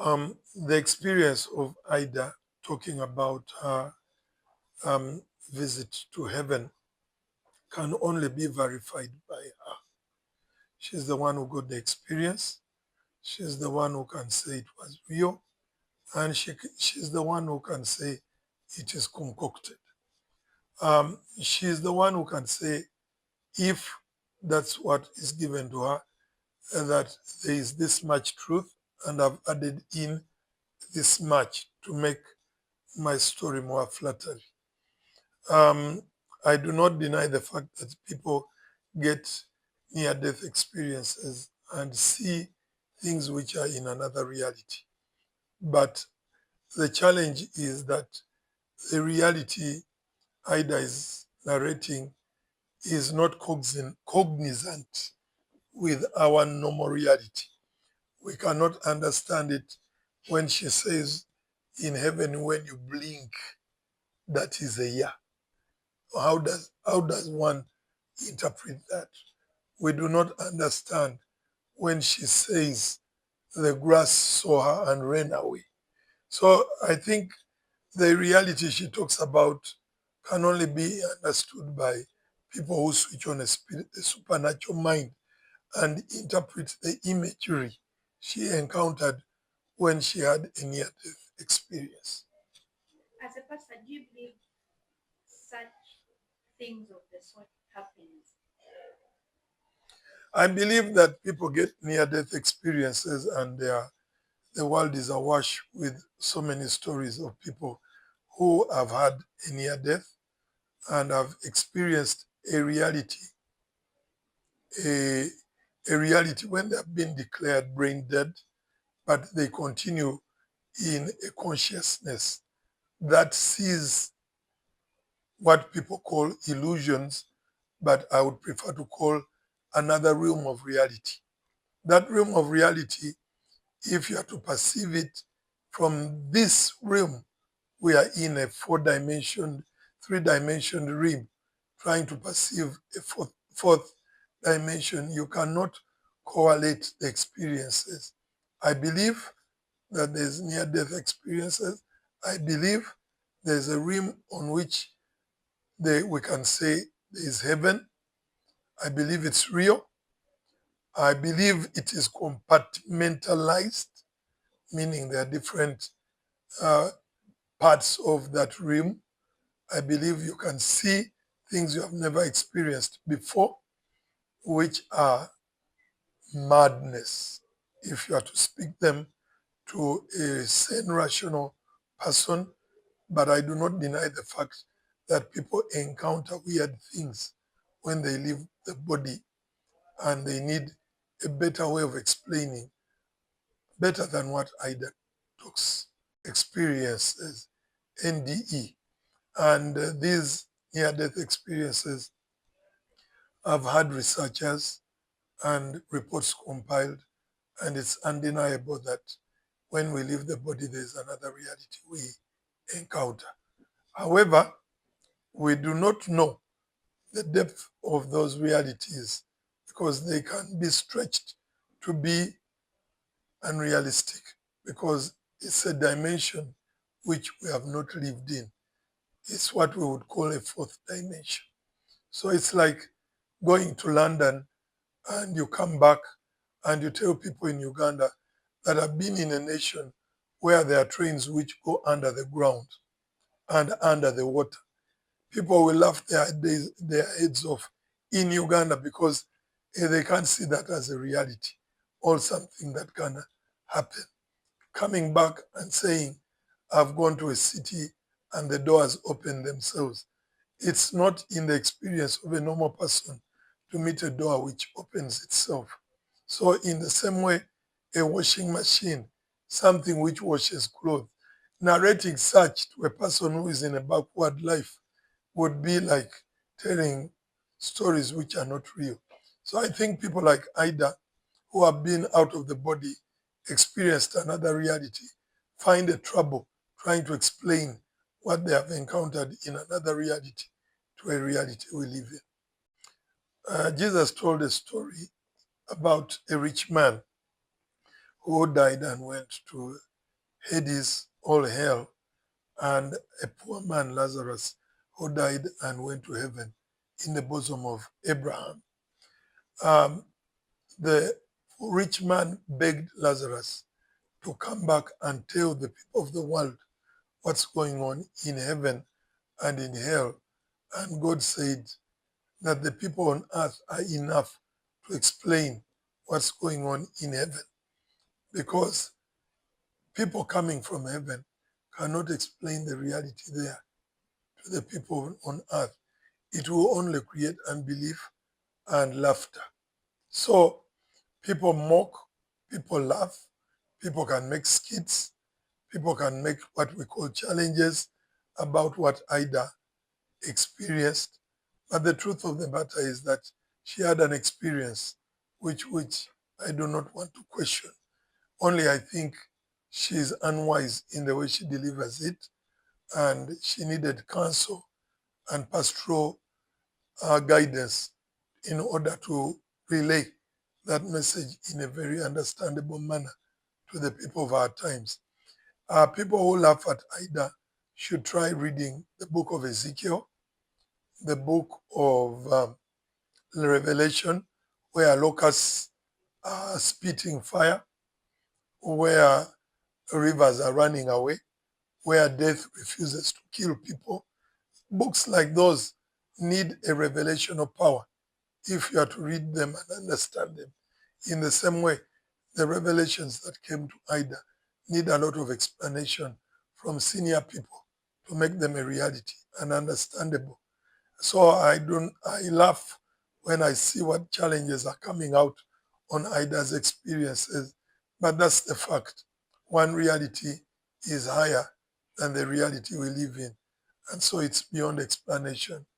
The experience of Aida talking about her visit to heaven can only be verified by her. She's the one who got the experience. She's the one who can say it was real. And she's the one who can say it is concocted. She's the one who can say if that's what is given to her, that there is this much truth, and I've added in this much to make my story more flattering. I do not deny the fact that people get near-death experiences and see things which are in another reality. But the challenge is that the reality Ida is narrating is not cognizant with our normal reality. We cannot understand it when she says, in heaven, when you blink, that is a year. How does one interpret that? We do not understand when she says the grass saw her and ran away. So I think the reality she talks about can only be understood by people who switch on a supernatural mind and interpret the imagery she encountered when she had a near-death experience. As a pastor, do you believe such things of the sort happens? I believe that people get near-death experiences and the world is awash with so many stories of people who have had a near-death and have experienced a, a reality when they have been declared brain dead, but they continue in a consciousness that sees what people call illusions, but I would prefer to call another realm of reality. That realm of reality, if you are to perceive it from this realm, we are in a three-dimension realm, trying to perceive a fourth dimension. You cannot correlate the experiences. I believe that there's near-death experiences. I believe there's a realm on which we can say there is heaven. I believe it's real. I believe it is compartmentalized, meaning there are different uh, parts of that realm. I believe you can see things you have never experienced before, which are madness. If you are to speak them to a sane, rational person, but I do not deny the fact that people encounter weird things when they leave the body and they need a better way of explaining, better than what Ida talks, experiences, NDE. And these near-death experiences have had researchers and reports compiled, and it's undeniable that when we leave the body, there's another reality we encounter. However, we do not know the depth of those realities because they can be stretched to be unrealistic because it's a dimension which we have not lived in. It's what we would call a fourth dimension. So it's like going to London and you come back and you tell people in Uganda that have been in a nation where there are trains which go under the ground and under the water. People will laugh their heads off in Uganda because they can't see that as a reality or something that can happen. Coming back and saying, I've gone to a city and the doors open themselves. It's not in the experience of a normal person to meet a door which opens itself. So in the same way, a washing machine, something which washes clothes, narrating such to a person who is in a backward life would be like telling stories which are not real. So I think people like Ida, who have been out of the body, experienced another reality, find a trouble trying to explain what they have encountered in another reality to a reality we live in. Jesus told a story about a rich man who died and went to Hades, all hell, and a poor man, Lazarus, who died and went to heaven in the bosom of Abraham. Um, the rich man begged Lazarus to come back and tell the people of the world what's going on in heaven and in hell. And God said that the people on earth are enough to explain what's going on in heaven, because people coming from heaven cannot explain the reality there to the people on earth. It will only create unbelief and laughter. So people mock, people laugh, people can make skits, people can make what we call challenges about what Aida experienced. But the truth of the matter is that she had an experience which I do not want to question. Only I think she is unwise in the way she delivers it, and she needed counsel and pastoral guidance in order to relay that message in a very understandable manner to the people of our times. People who laugh at Aida should try reading the book of Ezekiel, the book of Revelation, where locusts are spitting fire, where rivers are running away, where death refuses to kill people. Books like those need a revelational power if you are to read them and understand them. In the same way, the revelations that came to Aida need a lot of explanation from senior people to make them a reality and understandable. So I laugh when I see what challenges are coming out on Aida's experiences, but that's the fact. One reality is higher than the reality we live in, and so it's beyond explanation.